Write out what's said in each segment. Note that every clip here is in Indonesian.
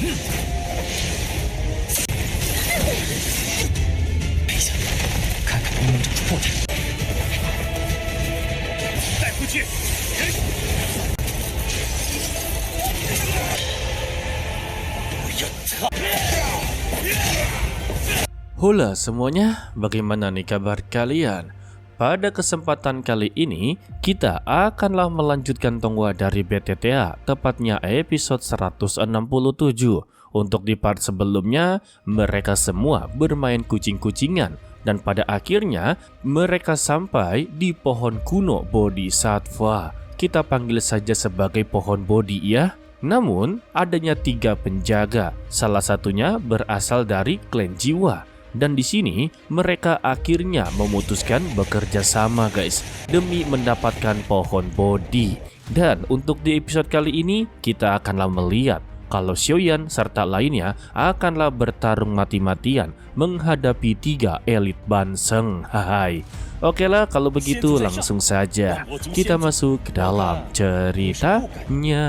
看看能不能找出破绽。带回去。Halo semuanya, bagaimana nih kabar kalian? Pada kesempatan kali ini, kita akanlah melanjutkan Tonghua dari BTTA, tepatnya episode 167. Untuk di part sebelumnya, mereka semua bermain kucing-kucingan, dan pada akhirnya, mereka sampai di pohon kuno Bodhisattva. Kita panggil saja sebagai pohon Bodhi ya. Namun, adanya 3 penjaga, salah satunya berasal dari klan jiwa. Dan di sini mereka akhirnya memutuskan bekerja sama guys, demi mendapatkan pohon Bodhi. Dan untuk di episode kali ini kita akanlah melihat kalau Xiaoyan serta lainnya akanlah bertarung mati-matian menghadapi 3 elit Banseng. Hai. Oke lah, kalau begitu langsung saja kita masuk ke dalam ceritanya.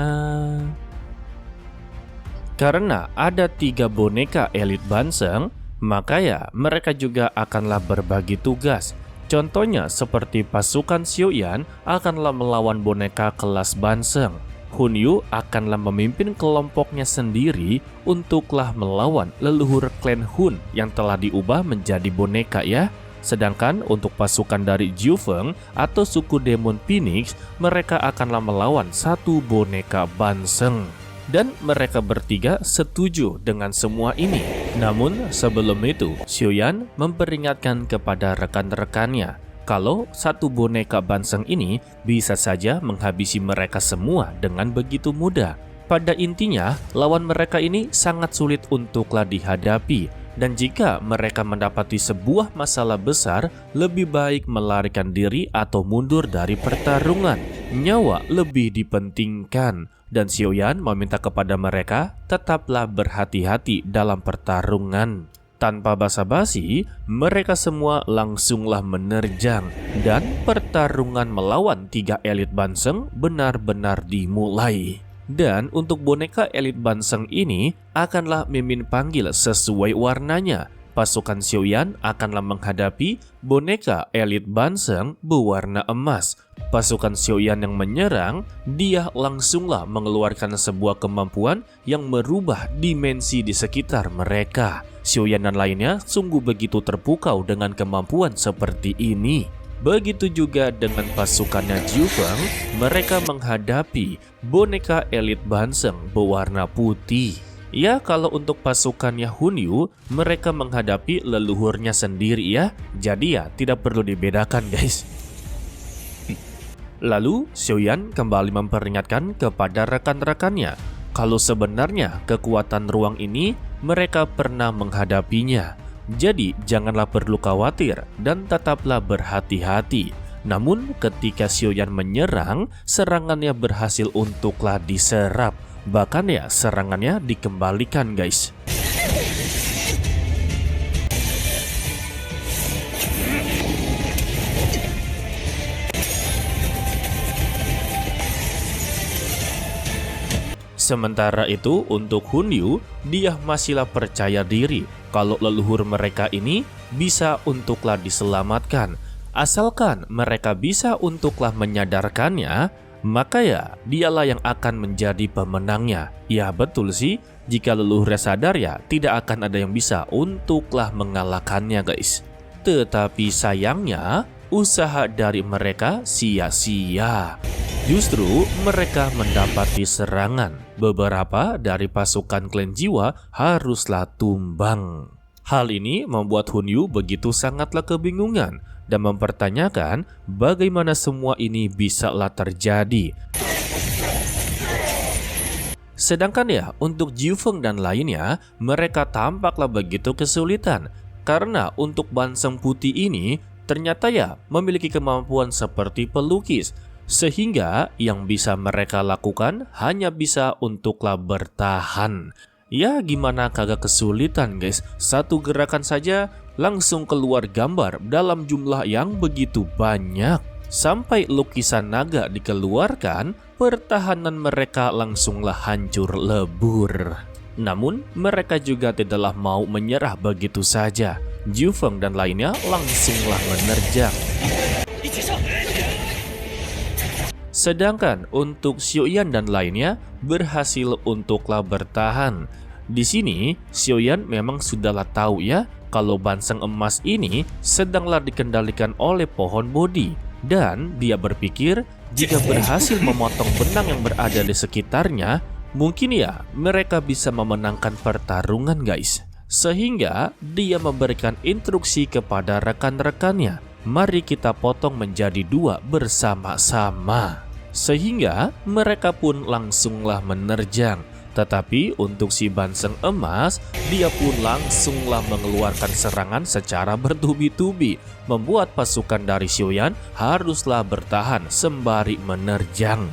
Karena ada 3 boneka elit Banseng, maka ya mereka juga akanlah berbagi tugas. Contohnya seperti pasukan Xiaoyan akanlah melawan boneka kelas Banseng. Hunyu akanlah memimpin kelompoknya sendiri untuklah melawan leluhur klan Hun yang telah diubah menjadi boneka ya. Sedangkan untuk pasukan dari Jiufeng atau suku Demon Phoenix, mereka akanlah melawan 1 boneka Banseng. Dan mereka bertiga setuju dengan semua ini. Namun sebelum itu, Xiaoyan memperingatkan kepada rekan-rekannya kalau 1 boneka Banseng ini bisa saja menghabisi mereka semua dengan begitu mudah. Pada intinya, lawan mereka ini sangat sulit untuklah dihadapi. Dan jika mereka mendapati sebuah masalah besar, lebih baik melarikan diri atau mundur dari pertarungan. Nyawa lebih dipentingkan. Dan Xiaoyan meminta kepada mereka tetaplah berhati-hati dalam pertarungan. Tanpa basa-basi, mereka semua langsunglah menerjang. Dan pertarungan melawan 3 elit Banseng benar-benar dimulai. Dan untuk boneka elit Banseng ini akanlah Mimin panggil sesuai warnanya. Pasukan Xiaoyan akanlah menghadapi boneka elit Banseng berwarna emas. Pasukan Xiaoyan yang menyerang, dia langsunglah mengeluarkan sebuah kemampuan yang merubah dimensi di sekitar mereka. Xiaoyan dan lainnya sungguh begitu terpukau dengan kemampuan seperti ini. Begitu juga dengan pasukannya Jiufeng, mereka menghadapi boneka elit Banseng berwarna putih. Ya, kalau untuk pasukannya Hunyu, mereka menghadapi leluhurnya sendiri ya. Jadi ya, tidak perlu dibedakan guys. Lalu, Xiaoyan kembali memperingatkan kepada rekan-rekannya kalau sebenarnya kekuatan ruang ini mereka pernah menghadapinya. Jadi, janganlah perlu khawatir dan tetaplah berhati-hati. Namun, ketika Xiaoyan menyerang, serangannya berhasil untuklah diserap. Bahkan ya, serangannya dikembalikan guys. Sementara itu untuk Hunyu, dia masihlah percaya diri kalau leluhur mereka ini bisa untuklah diselamatkan. Asalkan mereka bisa untuklah menyadarkannya, maka ya dialah yang akan menjadi pemenangnya. Ya betul sih, jika leluhurnya sadar ya tidak akan ada yang bisa untuklah mengalahkannya guys. Tetapi sayangnya, usaha dari mereka sia-sia. Justru mereka mendapati serangan. Beberapa dari pasukan klan jiwa haruslah tumbang. Hal ini membuat Hunyu begitu sangatlah kebingungan dan mempertanyakan bagaimana semua ini bisalah terjadi. Sedangkan ya untuk Jiufeng dan lainnya, mereka tampaklah begitu kesulitan. Karena untuk Banseng putih ini ternyata ya memiliki kemampuan seperti pelukis. Sehingga yang bisa mereka lakukan hanya bisa untuklah bertahan. Ya gimana kagak kesulitan guys, satu gerakan saja langsung keluar gambar dalam jumlah yang begitu banyak. Sampai lukisan naga dikeluarkan, pertahanan mereka langsunglah hancur lebur. Namun, mereka juga tidaklah mau menyerah begitu saja. Jufeng dan lainnya langsunglah menerjang. Sedangkan untuk Xiuyan dan lainnya berhasil untuklah bertahan. Di sini, Xiuyan memang sudahlah tahu ya kalau banseng emas ini sedanglah dikendalikan oleh pohon Bodhi. Dan dia berpikir jika berhasil memotong benang yang berada di sekitarnya, mungkin ya mereka bisa memenangkan pertarungan guys. Sehingga dia memberikan instruksi kepada rekan-rekannya, mari kita potong menjadi 2 bersama-sama. Sehingga mereka pun langsunglah menerjang. Tetapi untuk si banseng emas, dia pun langsunglah mengeluarkan serangan secara bertubi-tubi, membuat pasukan dari Xiuyan haruslah bertahan sembari menerjang.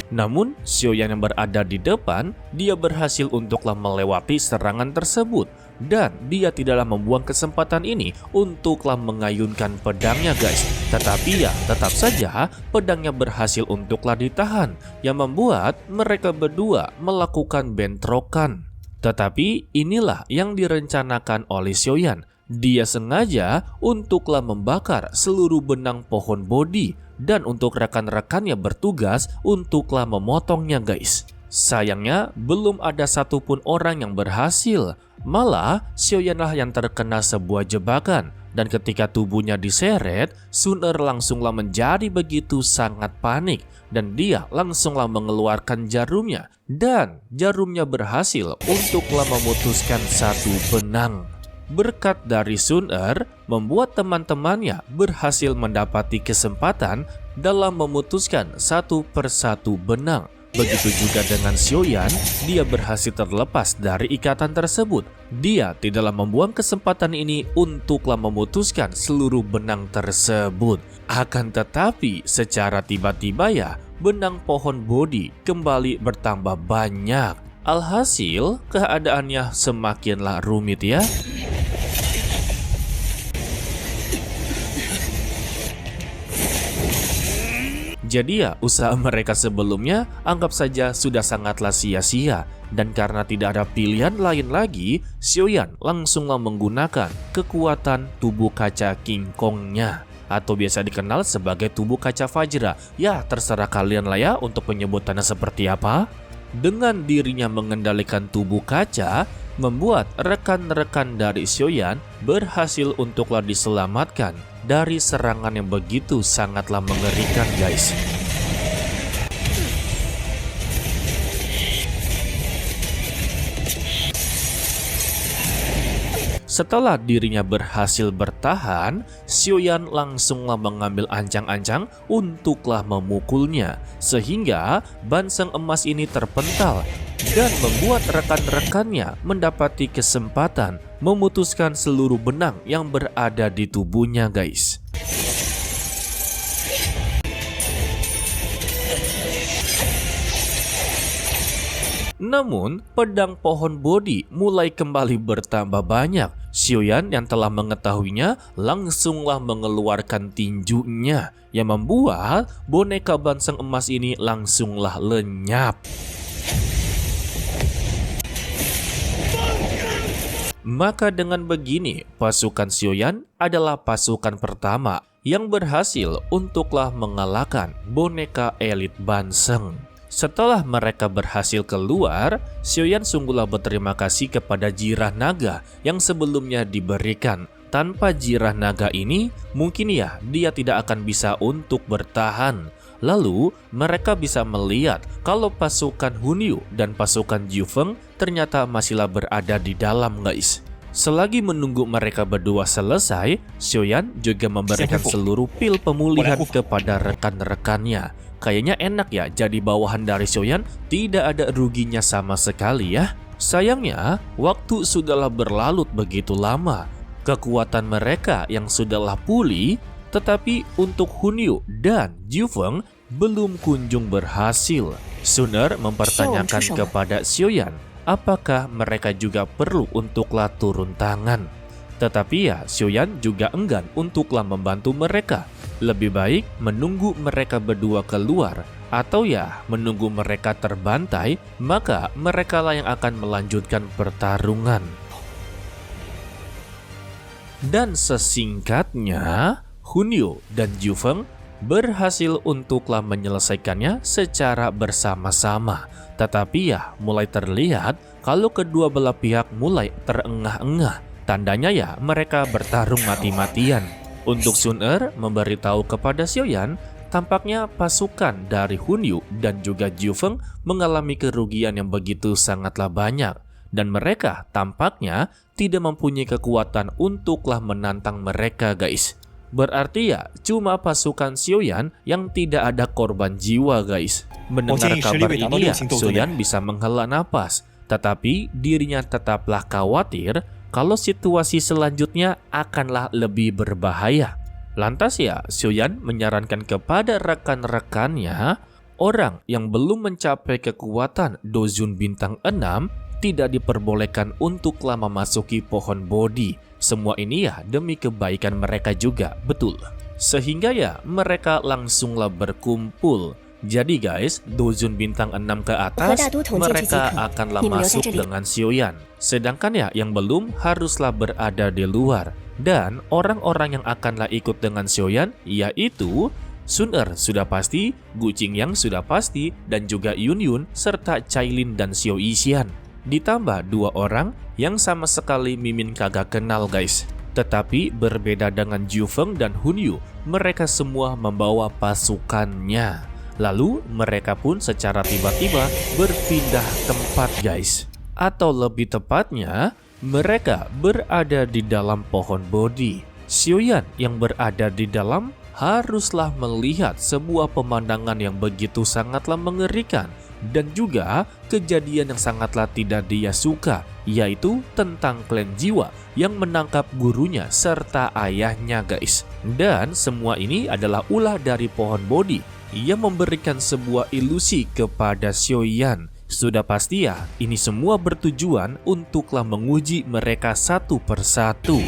Namun, Xiuyan yang berada di depan, dia berhasil untuklah melewati serangan tersebut. Dan dia tidaklah membuang kesempatan ini untuklah mengayunkan pedangnya guys. Tetapi ya tetap saja pedangnya berhasil untuklah ditahan, yang membuat mereka berdua melakukan bentrokan. Tetapi inilah yang direncanakan oleh Xiuyan. Dia sengaja untuklah membakar seluruh benang pohon Bodhi, dan untuk rekan-rekannya bertugas untuklah memotongnya guys. Sayangnya belum ada satupun orang yang berhasil. Malah Xiuyanlah yang terkena sebuah jebakan, dan ketika tubuhnya diseret, Sun Er langsunglah menjadi begitu sangat panik, dan dia langsunglah mengeluarkan jarumnya, dan jarumnya berhasil untuklah memutuskan satu benang. Berkat dari Sun Er, membuat teman-temannya berhasil mendapati kesempatan dalam memutuskan satu persatu benang. Begitu juga dengan Xiuyan, dia berhasil terlepas dari ikatan tersebut. Dia tidaklah membuang kesempatan ini untuklah memutuskan seluruh benang tersebut. Akan tetapi secara tiba-tiba ya, benang pohon Bodhi kembali bertambah banyak. Alhasil keadaannya semakinlah rumit ya. Jadi ya, usaha mereka sebelumnya anggap saja sudah sangatlah sia-sia. Dan karena tidak ada pilihan lain lagi, Xiuyan langsunglah menggunakan kekuatan tubuh kaca King Kong-nya, atau biasa dikenal sebagai tubuh kaca Vajra. Ya, terserah kalian lah ya untuk penyebutannya seperti apa. Dengan dirinya mengendalikan tubuh kaca, membuat rekan-rekan dari Xiuyan berhasil untuklah diselamatkan dari serangan yang begitu sangatlah mengerikan guys. Setelah dirinya berhasil bertahan, Xiuyan langsunglah mengambil ancang-ancang untuklah memukulnya, sehingga banseng emas ini terpental dan membuat rekan-rekannya mendapati kesempatan memutuskan seluruh benang yang berada di tubuhnya guys. Namun, pedang pohon Bodhi mulai kembali bertambah banyak. Xiuyan yang telah mengetahuinya langsunglah mengeluarkan tinjunya, yang membuat boneka banseng emas ini langsunglah lenyap. Maka dengan begini, pasukan Xiuyan adalah pasukan pertama yang berhasil untuklah mengalahkan boneka elit banseng. Setelah mereka berhasil keluar, Xiuyan sungguhlah berterima kasih kepada jirah naga yang sebelumnya diberikan. Tanpa jirah naga ini, mungkin ya dia tidak akan bisa untuk bertahan. Lalu, mereka bisa melihat kalau pasukan Hunyu dan pasukan Jufeng ternyata masihlah berada di dalam guys. Selagi menunggu mereka berdua selesai, Xiuyan juga memberikan seluruh pil pemulihan kepada rekan-rekannya. Kayaknya enak ya jadi bawahan dari Xiuyan, tidak ada ruginya sama sekali ya. Sayangnya, waktu sudahlah berlalut begitu lama. Kekuatan mereka yang sudahlah pulih, tetapi untuk Hunyu dan Jufeng belum kunjung berhasil. Sun Er mempertanyakan kepada Xiuyan, apakah mereka juga perlu untuklah turun tangan. Tetapi ya, Xiuyan juga enggan untuklah membantu mereka. Lebih baik menunggu mereka berdua keluar, atau ya menunggu mereka terbantai, maka merekalah yang akan melanjutkan pertarungan. Dan sesingkatnya, Hunyu dan Jufeng berhasil untuklah menyelesaikannya secara bersama-sama. Tetapi ya mulai terlihat kalau kedua belah pihak mulai terengah-engah. Tandanya ya mereka bertarung mati-matian. Untuk Sun Er memberitahu kepada Xiaoyan, tampaknya pasukan dari Hunyu dan juga Jufeng mengalami kerugian yang begitu sangatlah banyak. Dan mereka tampaknya tidak mempunyai kekuatan untuklah menantang mereka guys. Berarti ya cuma pasukan Xiaoyan yang tidak ada korban jiwa guys. Mendengar kabar ini ya Xiaoyan bisa menghela napas. Tetapi dirinya tetaplah khawatir kalau situasi selanjutnya akanlah lebih berbahaya. Lantas ya, Xiaoyan menyarankan kepada rekan-rekannya, orang yang belum mencapai kekuatan Dozun bintang 6 tidak diperbolehkan untuklah memasuki pohon Bodhi. Semua ini ya demi kebaikan mereka juga, betul. Sehingga ya mereka langsunglah berkumpul. Jadi guys, Dozun bintang 6 ke atas, mereka akanlah masuk dengan Xiaoyan. Sedangkan ya yang belum haruslah berada di luar. Dan orang-orang yang akanlah ikut dengan Xiaoyan yaitu Sun Er sudah pasti, Gu Qingyang sudah pasti, dan juga Yun Yun serta Cailin dan Xiao Yixian. Ditambah 2 orang yang sama sekali Mimin kagak kenal guys. Tetapi berbeda dengan Jufeng dan Hunyu, mereka semua membawa pasukannya. Lalu mereka pun secara tiba-tiba berpindah tempat guys. Atau lebih tepatnya, mereka berada di dalam pohon Bodhi. Xiaoyan yang berada di dalam haruslah melihat sebuah pemandangan yang begitu sangatlah mengerikan. Dan juga kejadian yang sangatlah tidak dia suka, yaitu tentang klan jiwa yang menangkap gurunya serta ayahnya guys. Dan semua ini adalah ulah dari pohon Bodhi. Ia memberikan sebuah ilusi kepada Xiaoyan. Sudah pasti ya, ini semua bertujuan untuklah menguji mereka satu persatu.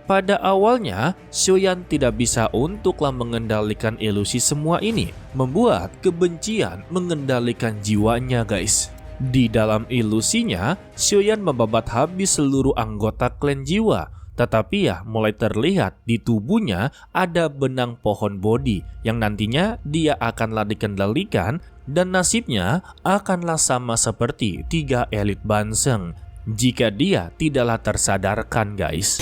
Pada awalnya, Xiaoyan tidak bisa untuklah mengendalikan ilusi semua ini, membuat kebencian mengendalikan jiwanya guys. Di dalam ilusinya, Xiaoyan membabat habis seluruh anggota klan jiwa. Tetapi ya mulai terlihat di tubuhnya ada benang pohon Bodhi yang nantinya dia akanlah dikendalikan dan nasibnya akanlah sama seperti 3 elit Banseng jika dia tidaklah tersadarkan guys.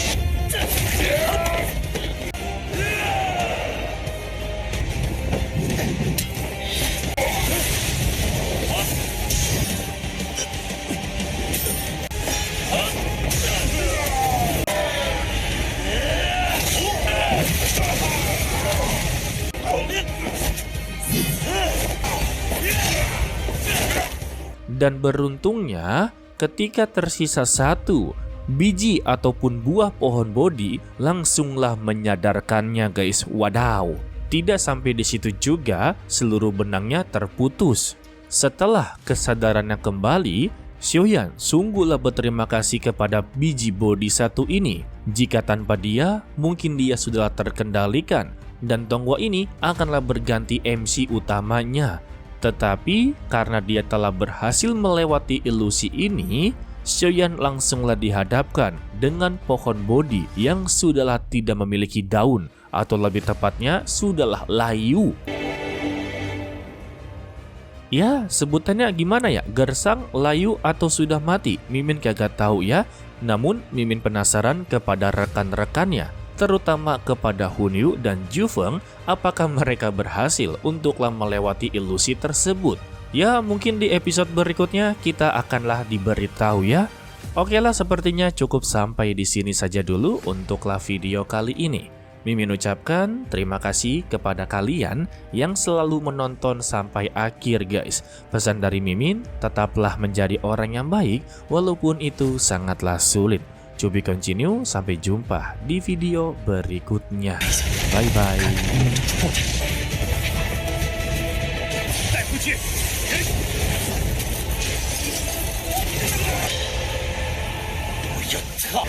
Dan beruntungnya ketika tersisa 1 biji ataupun buah pohon Bodhi langsunglah menyadarkannya guys. Wadaw, tidak sampai di situ juga, seluruh benangnya terputus. Setelah kesadarannya kembali, Xiaoyan sungguhlah berterima kasih kepada biji Bodhi 1 ini. Jika tanpa dia, mungkin dia sudah terkendalikan dan Tongguo ini akanlah berganti MC utamanya. Tetapi karena dia telah berhasil melewati ilusi ini, Xiaoyan langsunglah dihadapkan dengan pohon Bodhi yang sudahlah tidak memiliki daun, atau lebih tepatnya sudahlah layu. Ya, sebutannya gimana ya? Gersang, layu, atau sudah mati? Mimin kagak tahu ya. Namun Mimin penasaran kepada rekan-rekannya, terutama kepada Hunyu dan Jufeng, apakah mereka berhasil untuklah melewati ilusi tersebut. Ya, mungkin di episode berikutnya kita akanlah diberitahu ya. Oke lah, sepertinya cukup sampai di sini saja dulu untuklah video kali ini. Mimin ucapkan terima kasih kepada kalian yang selalu menonton sampai akhir guys. Pesan dari Mimin, tetaplah menjadi orang yang baik walaupun itu sangatlah sulit. To be continue, sampai jumpa di video berikutnya. Bye bye. 带出去！我要操！